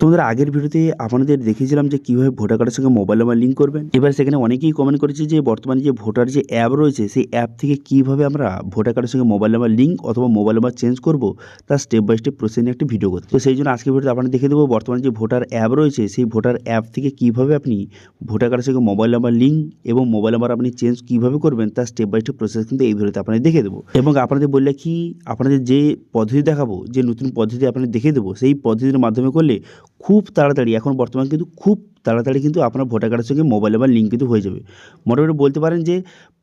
তোমাদের আগের ভিডিওতে আপনাদের দেখিয়েছিলাম যে কীভাবে ভোটার কার্ডের সঙ্গে মোবাইল নাম্বার লিঙ্ক করবেন। এবার সেখানে অনেকেই কমেন্ট করেছে যে বর্তমানে যে ভোটার যে অ্যাপ রয়েছে সেই অ্যাপ থেকে কীভাবে আমরা ভোটার কার্ডের সঙ্গে মোবাইল নাম্বার লিঙ্ক অথবা মোবাইল নাম্বার চেঞ্জ করব তার স্টেপ বাই স্টেপ প্রসেস নিয়ে একটি ভিডিও করতে। তো সেই জন্য আজকে ভিডিওতে আপনাদের দেখে দেবো বর্তমানে যে ভোটার অ্যাপ রয়েছে সেই ভোটার অ্যাপ থেকে কীভাবে আপনি ভোটার কার্ডের সঙ্গে মোবাইল নাম্বার লিঙ্ক এবং মোবাইল নাম্বার আপনি চেঞ্জ কীভাবে করবেন তার স্টেপ বাই স্টেপ প্রসেস কিন্তু এই ভিডিওতে আপনাদের দেখে দেবো। এবং আপনাদের বললে কি আপনাদের যে পদ্ধতি দেখাবো, যে নতুন পদ্ধতি আপনাদের দেখে দেবো, সেই পদ্ধতির মাধ্যমে করলে খুব তাড়াতাড়ি এখন বর্তমান কিন্তু খুব তাড়াতাড়ি কিন্তু আপনার ভোটার কার্ডের সঙ্গে মোবাইল নাম্বার লিঙ্ক কিন্তু হয়ে যাবে। মোটামুটি বলতে পারেন যে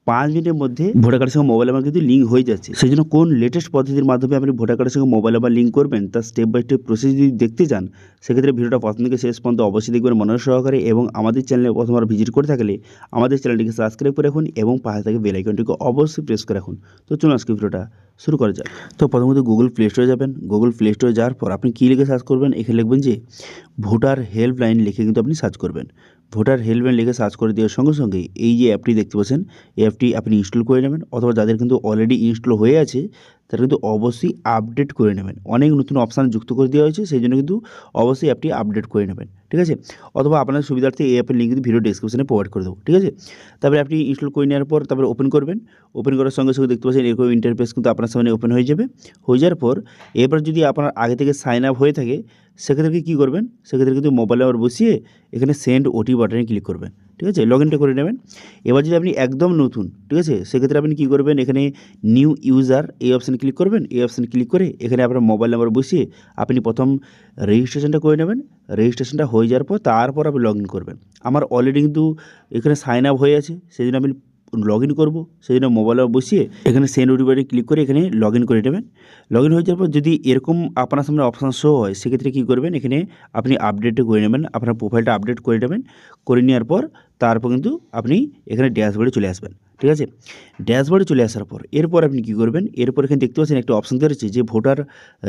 5 মিনিটের মধ্যে ভোটার কার্ডের সঙ্গে মোবাইল নাম্বার কিন্তু লিঙ্ক হয়ে যাচ্ছে। সেই জন্য কোন লেটেস্ট পদ্ধতির মাধ্যমে আপনি ভোটার কার্ডের সঙ্গে মোবাইল নাম্বার লিঙ্ক করবেন তার স্টেপ বাই স্টেপ প্রসেস যদি দেখতে চান, সেক্ষেত্রে ভিডিওটা প্রথম থেকে শেষ পর্যন্ত অবশ্যই দেখবেন মনোযোগ সহকারে। এবং আমাদের চ্যানেলে প্রথমবার ভিজিট করে থাকলে আমাদের চ্যানেলটিকে সাবস্ক্রাইব করে রাখুন এবং পাশে থেকে বেল আইকনটিকে অবশ্যই প্রেস করে রাখুন। তো চলুন আজকে ভিডিওটা শুরু করা যাক। তো প্রথমত গুগল প্লে স্টোরে যাবেন। গুগল প্লে স্টোরে যাওয়ার পর আপনি কী লিখে সার্চ করবেন, এখানে লিখবেন যে ভোটার হেল্পলাইন লিখে কিন্তু আপনি সার্চ করবেন। ভোটার হেল্পলাইন লিখে সার্চ করে দেওয়ার সঙ্গে সঙ্গে এই যে অ্যাপটি দেখতে পাচ্ছেন, এই অ্যাপটি আপনি ইনস্টল করে নেবেন, অথবা যাদের কিন্তু অলরেডি ইনস্টল হয়ে আছে তারা কিন্তু অবশ্যই আপডেট করে নেবেন। অনেক নতুন অপশান যুক্ত করে দেওয়া হয়েছে, সেই জন্য কিন্তু অবশ্যই অ্যাপটি আপডেট করে নেবেন, ঠিক আছে। অথবা আপনার সুবিধার্থে এই অ্যাপের লিঙ্ক কিন্তু ভিডিও ডেসক্রিপশনে প্রোভাইড করে দেবো, ঠিক আছে। তারপরে আপনি ইনস্টল করে নেওয়ার পর তারপরে ওপেন করবেন। ওপেন করার সঙ্গে সঙ্গে দেখতে পাচ্ছেন এরকম ইন্টারফেস কিন্তু আপনার সামনে ওপেন হয়ে যাবে। হয়ে যাওয়ার পর এরপর যদি আপনার আগে থেকে সাইন আপ হয়ে থাকে, সেক্ষেত্রে কী করবেন, সেক্ষেত্রে কিন্তু মোবাইল নাম্বার বসিয়ে এখানে সেন্ড ওটিপি বাটনে ক্লিক করবেন, ঠিক আছে। লগ ইনটা করে নেবেন। এবার যদি আপনি একদম নতুন, ঠিক আছে, সেক্ষেত্রে আপনি কী করবেন, এখানে নিউ ইউজার এই অপশানে ক্লিক করবেন। এই অপশানে ক্লিক করে এখানে আপনার মোবাইল নাম্বার বসিয়ে আপনি প্রথম রেজিস্ট্রেশনটা করে নেবেন। রেজিস্ট্রেশনটা হয়ে যাওয়ার পর তারপর আপনি লগ ইন করবেন। আমার অলরেডি কিন্তু এখানে সাইন আপ হয়ে আছে, সেই জন্য আমি লগ ইন করবো। সেই জন্য মোবাইল নাম্বার বসিয়ে এখানে সেন্ড ওটিপি বাটনে ক্লিক করে এখানে লগ ইন করে নেবেন। লগ ইন হয়ে যাওয়ার পর যদি এরকম আপনার সামনে অপশান শো হয়, সেক্ষেত্রে কী করবেন, এখানে আপনি আপডেটে করে নেবেন, আপনার প্রোফাইলটা আপডেট করে নেবেন। করে নেওয়ার পর তারপর কিন্তু আপনি এখানে ড্যাশবোর্ডে চলে আসবেন, ঠিক আছে। ড্যাশবোর্ডে চলে আসার পর এরপর আপনি কী করবেন, এরপর এখানে দেখতে পাচ্ছেন একটা অপশান দেওয়া রয়েছে যে ভোটার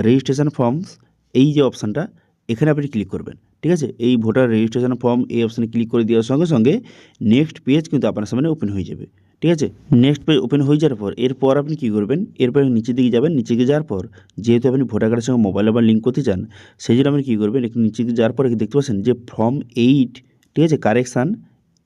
রেজিস্ট্রেশন ফর্মস, এই যে অপশানটা এখানে আপনি ক্লিক করবেন, ঠিক আছে। এই ভোটার রেজিস্ট্রেশন ফর্ম এই অপশানে ক্লিক করে দেওয়ার সঙ্গে সঙ্গে নেক্সট পেজ কিন্তু আপনার সামনে ওপেন হয়ে যাবে, ঠিক আছে। নেক্সট পেজ ওপেন হয়ে যাওয়ার পর এরপর আপনি কী করবেন, এরপর নিচের দিকে যাবেন। নিচে দিকে যাওয়ার পর যেহেতু আপনি ভোটার কার্ডের সঙ্গে মোবাইল নাম্বার লিঙ্ক করতে চান, সেই জন্য আপনি কী করবেন, একটু নিচে দিকে যাওয়ার পর দেখতে পাচ্ছেন যে ফর্ম 8, ঠিক আছে, কারেকশান,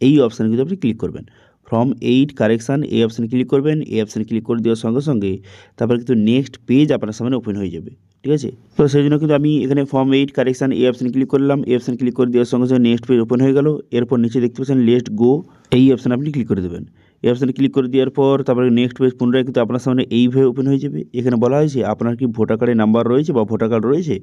এই অপশানে কিন্তু আপনি ক্লিক করবেন। ফর্ম 8 কারেকশান এই অপশানে ক্লিক করবেন। এই অপশানে ক্লিক করে দেওয়ার সঙ্গে সঙ্গে তারপরে কিন্তু নেক্সট পেজ আপনার সামনে ওপেন হয়ে যাবে, ঠিক আছে। তো সেই জন্য কিন্তু আমি এখানে ফর্ম 8 কারেকশান এই অপশানে ক্লিক করলাম। এই অপশানে ক্লিক করে দেওয়ার সঙ্গে সঙ্গে নেক্সট পেজ ওপেন হয়ে গেল। এরপর নিচে দেখতে পাচ্ছেন লেটস গো, এই অপশানে আপনি ক্লিক করে দেবেন। এই অপশানে ক্লিক করে দেওয়ার পর তারপরে নেক্সট পেজ পুনরায় কিন্তু আপনার সামনে এইভাবে ওপেন হয়ে যাবে। এখানে বলা হয়েছে আপনার কি ভোটার কার্ডের নাম্বার রয়েছে বা ভোটার কার্ড রয়েছে,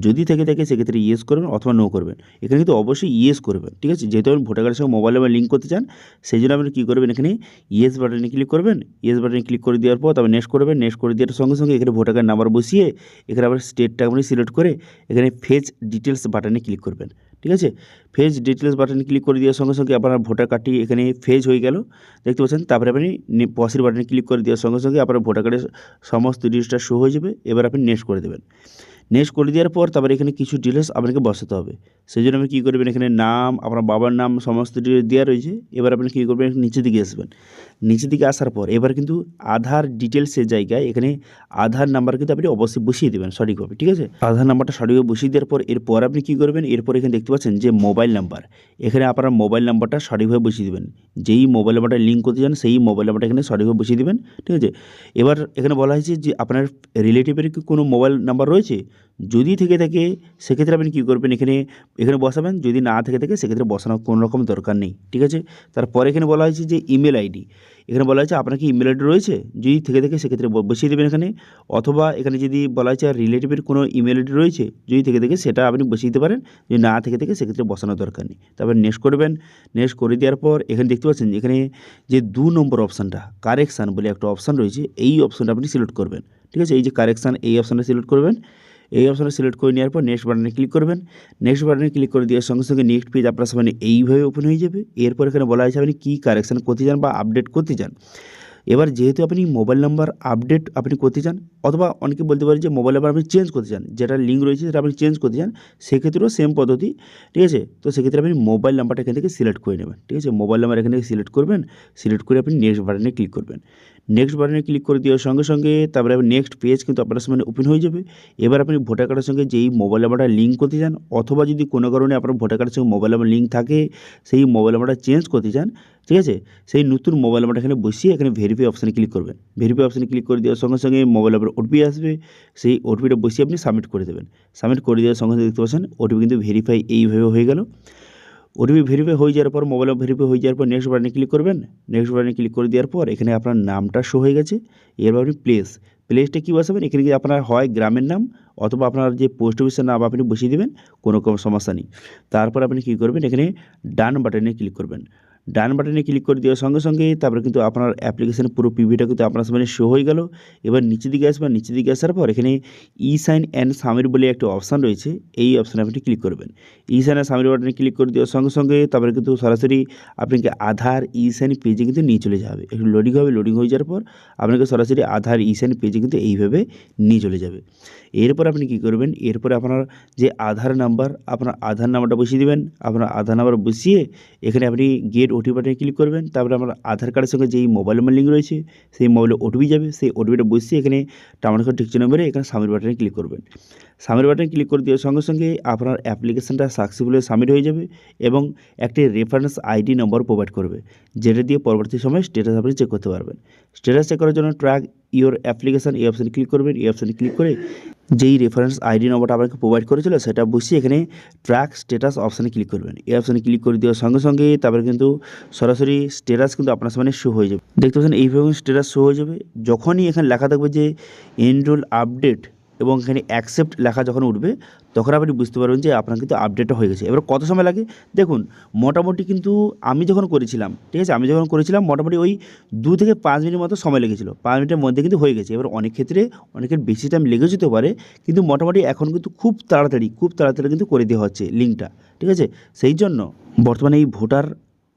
যদি থেকে থাকে সেক্ষেত্রে ইয়েস করবেন অথবা নো করবেন। এখানে কিন্তু অবশ্যই ইয়েস করবেন, ঠিক আছে। যেহেতু আপনি ভোটার কার্ডের সঙ্গে মোবাইল নাম্বার লিঙ্ক করতে চান, সেই জন্য আপনি কী করবেন, এখানে ইয়েস বাটনে ক্লিক করবেন। ইয়েস বাটনে ক্লিক করে দেওয়ার পর তারপর নেক্সট করবেন। নেক্সট করে দেওয়ার সঙ্গে সঙ্গে এখানে ভোটার কার্ড নাম্বার বসিয়ে এখানে আবার স্টেটটা আপনি সিলেক্ট করে এখানে ফেজ ডিটেলস বাটনে ক্লিক করবেন, ঠিক আছে। ফেজ ডিটেলস বাটনে ক্লিক করে দেওয়ার সঙ্গে সঙ্গে আপনার ভোটার কার্ডটি এখানে ফেজ হয়ে গেল, দেখতে পাচ্ছেন। তারপরে আপনি পসির বাটনে ক্লিক করে দেওয়ার সঙ্গে সঙ্গে আপনার ভোটার কার্ডের সমস্ত ডিটেলসটা শো হয়ে যাবে। এবার আপনি নেক্সট করে দেবেন। নেক্সট করে দেওয়ার পর তারপরে এখানে কিছু ডিটেলস আপনাকে বসাতে হবে। সেই জন্য আপনি কী করবেন, এখানে নাম, আপনার বাবার নাম, সমস্ত ডিটেলস দেওয়া রয়েছে। এবার আপনি কী করবেন, নিচের দিকে আসবেন। নিচের দিকে আসার পর এবার কিন্তু আধার ডিটেলসের জায়গায় এখানে আধার নাম্বার কিন্তু আপনি অবশ্যই বসিয়ে দেবেন সঠিকভাবে, ঠিক আছে। আধার নাম্বারটা সঠিকভাবে বসিয়ে দেওয়ার পর এরপর আপনি কী করবেন, এরপর এখানে দেখতে পাচ্ছেন যে মোবাইল নাম্বার, এখানে আপনার মোবাইল নাম্বারটা সঠিকভাবে বসিয়ে দেবেন। যেই মোবাইল নাম্বারটা লিঙ্ক করতে চান সেই মোবাইল নাম্বারটা এখানে সঠিকভাবে বসিয়ে দেবেন, ঠিক আছে। এবার এখানে বলা হয়েছে যে আপনার রিলেটিভের কি কোনো মোবাইল নাম্বার রয়েছে, যদি থেকে থাকে সেক্ষেত্রে আপনি কী করবেন, এখানে বসাবেন। যদি না থেকে থাকে সেক্ষেত্রে বসানোর কোনো রকম দরকার নেই, ঠিক আছে। তারপরে এখানে বলা হয়েছে যে ইমেল আইডি, এখানে বলা হয়েছে আপনার কি ইমেল আইডি রয়েছে, যদি থেকে থাকে সেক্ষেত্রে বসিয়ে দেবেন এখানে। অথবা এখানে যদি বলা হয়েছে আর রিলেটিভের কোনো ইমেল আইডি রয়েছে, যদি থেকে থাকে সেটা আপনি বসিয়ে দিতে পারেন, যদি না থেকে থাকে সেক্ষেত্রে বসানোর দরকার নেই। তারপর নেক্সট করবেন। নেক্সট করে দেওয়ার পর এখানে দেখতে পাচ্ছেন এখানে যে 2 নম্বর অপশানটা কারেকশান বলে একটা অপশান রয়েছে, এই অপশানটা আপনি সিলেক্ট করবেন, ঠিক আছে। এই যে কারেকশান এই অপশানটা সিলেক্ট করবেন। এই অপশানে সিলেক্ট করে নেওয়ার পর নেক্সট বাটনে ক্লিক করবেন। নেক্সট বাটনে ক্লিক করে দেওয়ার সঙ্গে সঙ্গে নেক্সট পেজ আপনার সামনে এইভাবে ওপেন হয়ে যাবে। এরপর এখানে বলা হয়েছে আপনি কী কারেকশান করতে চান বা আপডেট করতে চান। এবার যেহেতু আপনি মোবাইল নাম্বার আপডেট আপনি করতে চান, অথবা অনেকে বলতে পারেন যে মোবাইল নাম্বার আপনি চেঞ্জ করতে চান, যেটা লিঙ্ক রয়েছে সেটা আপনি চেঞ্জ করতে চান, সেক্ষেত্রেও সেম পদ্ধতি, ঠিক আছে। তো সেক্ষেত্রে আপনি মোবাইল নাম্বারটা এখান থেকে সিলেক্ট করে নেবেন, ঠিক আছে। মোবাইল নাম্বার এখান থেকে সিলেক্ট করবেন। সিলেক্ট করে আপনি নেক্সট বাটনে ক্লিক করবেন। নেক্সট বাটনে ক্লিক করে দেওয়ার সঙ্গে সঙ্গে তারপরে নেক্সট পেজ কিন্তু আপনার সামনে ওপেন হয়ে যাবে। এবার আপনি ভোটার কার্ডের সঙ্গে যেই মোবাইল নাম্বারটা লিঙ্ক করতে চান, অথবা যদি কোনো কারণে আপনার ভোটার কার্ডের সঙ্গে মোবাইল নাম্বার লিঙ্ক থাকে, সেই মোবাইল নাম্বারটা চেঞ্জ করতে চান, ঠিক আছে, সেই নতুন মোবাইল নাম্বারটা এখানে বসিয়ে এখানে ভেরিফাই অপশানে ক্লিক করবেন। ভেরিফাই অপশানে ক্লিক করে দেওয়ার সঙ্গে সঙ্গে মোবাইল নাম্বার ওটিপি আসবে, সেই ওটিপিটা বসিয়ে আপনি সাবমিট করে দেবেন। সাবমিট করে দেওয়ার সঙ্গে সঙ্গে দেখতে পাচ্ছেন ওটিপি কিন্তু ভেরিফাই এইভাবে হয়ে গেল। ওটিপি ভেরিফাই হয়ে যাওয়ার পর, মোবাইল ভেরিফাই হয়ে যাওয়ার পর নেক্সট বাটনে ক্লিক করবেন। নেক্সট বাটনে ক্লিক করে দেওয়ার পর এখানে আপনার নামটা শো হয়ে গেছে। এরপর আপনি প্লেসটা কী বসাবেন, এখানে কি আপনার হয় গ্রামের নাম অথবা আপনার যে পোস্ট অফিসের নাম আপনি বসিয়ে দেবেন, কোনো সমস্যা নেই। তারপর আপনি কী করবেন, এখানে ডান বাটনে ক্লিক করবেন। ডান বাটনে ক্লিক করে দেওয়ার সঙ্গে সঙ্গে তারপরে কিন্তু আপনার অ্যাপ্লিকেশনের পুরো পিভিটা কিন্তু আপনার সামনে শো হয়ে গেল। এবার নিচের দিকে আসবেন, নিচের দিকে আসার পর এখানে ই সাইন অ্যান্ড সাবমিট বলে একটা অপশান রয়েছে, এই অপশানে আপনি ক্লিক করবেন। ই সাইন অ্যান্ড সাবমিট বাটনে ক্লিক করে দেওয়ার সঙ্গে সঙ্গে তারপরে কিন্তু সরাসরি আপনাকে আধার ই সাইন পেজে কিন্তু নিয়ে চলে যাবে। একটু লোডিং হবে, লোডিং হয়ে যাওয়ার পর আপনাকে সরাসরি আধার ই সাইন পেজে কিন্তু এইভাবে নিয়ে চলে যাবে। এরপর আপনি কী করবেন, এরপরে আপনার যে আধার নাম্বার, আপনার আধার নাম্বারটা বসিয়ে দেবেন। আপনার আধার নাম্বার বসিয়ে এখানে আপনি গেট ওটিপি বাটনে ক্লিক করবেন। তারপরে আমার আধার কার্ডের সঙ্গে যেই মোবাইল নাম্বার লিঙ্ক রয়েছে সেই মোবাইলে ওটিপি যাবে, সেই ওটিপিটা বসিয়ে এখানে টার্মিনেশন ঠিক চিহ্ন মেরে এখানে সাবমিট বাটনে ক্লিক করবেন। সাবমিট বাটনে ক্লিক করে দেওয়ার সঙ্গে সঙ্গে আপনার অ্যাপ্লিকেশনটা সাকসেসফুলি সাবমিট হয়ে যাবে এবং একটি রেফারেন্স আইডি নম্বর প্রোভাইড করবে, যেটা দিয়ে পরবর্তী সময়ে স্ট্যাটাস আপনি চেক করতে পারবেন। স্ট্যাটাস চেক করার জন্য ট্র্যাক ইওর অ্যাপ্লিকেশন এই অপশানে ক্লিক করবেন। এই অপশানে ক্লিক করে যেই রেফারেন্স আইডি নম্বরটা আপনাকে প্রোভাইড করেছিল সেটা বসিয়ে এখানে ট্র্যাক স্ট্যাটাস অপশানে ক্লিক করবেন। এই অপশানে ক্লিক করে দেওয়ার সঙ্গে সঙ্গে তারপরে কিন্তু সরাসরি স্ট্যাটাস কিন্তু আপনার সামনে শো হয়ে যাবে। দেখতে পাচ্ছেন এইভাবে স্ট্যাটাস শো হয়ে যাবে। যখনই এখানে লেখা থাকবে যে এনরোল আপডেট এবং এখানে অ্যাকসেপ্ট লেখা যখন উঠবে তখন আপনি বুঝতে পারবেন যে আপনার কিন্তু আপডেটটা হয়ে গেছে। এবার কত সময় লাগে দেখুন, মোটামুটি কিন্তু আমি যখন করেছিলাম, ঠিক আছে, আমি যখন করেছিলাম মোটামুটি ওই 2 থেকে 5 মিনিট মতো সময় লেগেছিলো। 5 মিনিটের মধ্যে কিন্তু হয়ে গেছে। এবার অনেক ক্ষেত্রে অনেকের বেশি টাইম লেগে যেতে পারে, কিন্তু মোটামুটি এখন কিন্তু খুব তাড়াতাড়ি কিন্তু করে দেওয়া হচ্ছে লিঙ্কটা, ঠিক আছে। সেই জন্য বর্তমানে এই ভোটার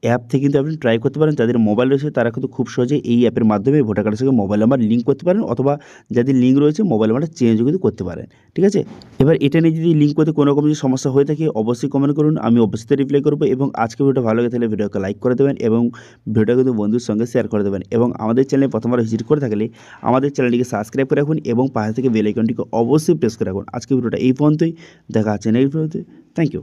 অ্যাপ থেকে কিন্তু আপনি ট্রাই করতে পারেন। যাদের মোবাইল রয়েছে তারা কিন্তু খুব সহজে এই অ্যাপের মাধ্যমে ভোটার কার্ডের সঙ্গে মোবাইল নাম্বার লিঙ্ক করতে পারেন, অথবা যাদের লিঙ্ক রয়েছে মোবাইল নাম্বারটা চেঞ্জও কিন্তু করতে পারেন, ঠিক আছে। এবার এটা নিয়ে যদি লিঙ্ক করতে কোনো রকম যদি সমস্যা হয়ে থাকে অবশ্যই কমেন্ট করুন, আমি অবশ্যই রিপ্লাই করবো। এবং আজকে ভিডিওটা ভালো লাগে তাহলে ভিডিওকে লাইক করে দেবেন এবং ভিডিওটা কিন্তু বন্ধুর সঙ্গে শেয়ার করে দেবেন। এবং আমাদের চ্যানেলে প্রথমবার ভিজিট করে থাকলে আমাদের চ্যানেলটিকে সাবস্ক্রাইব করে রাখুন এবং পাশে থেকে বেল আইকনটিকে অবশ্যই প্রেস করে রাখুন। আজকে ভিডিওটা এই পর্যন্তই, দেখা হচ্ছে নেক্সট ভিডিওতে। Thank you.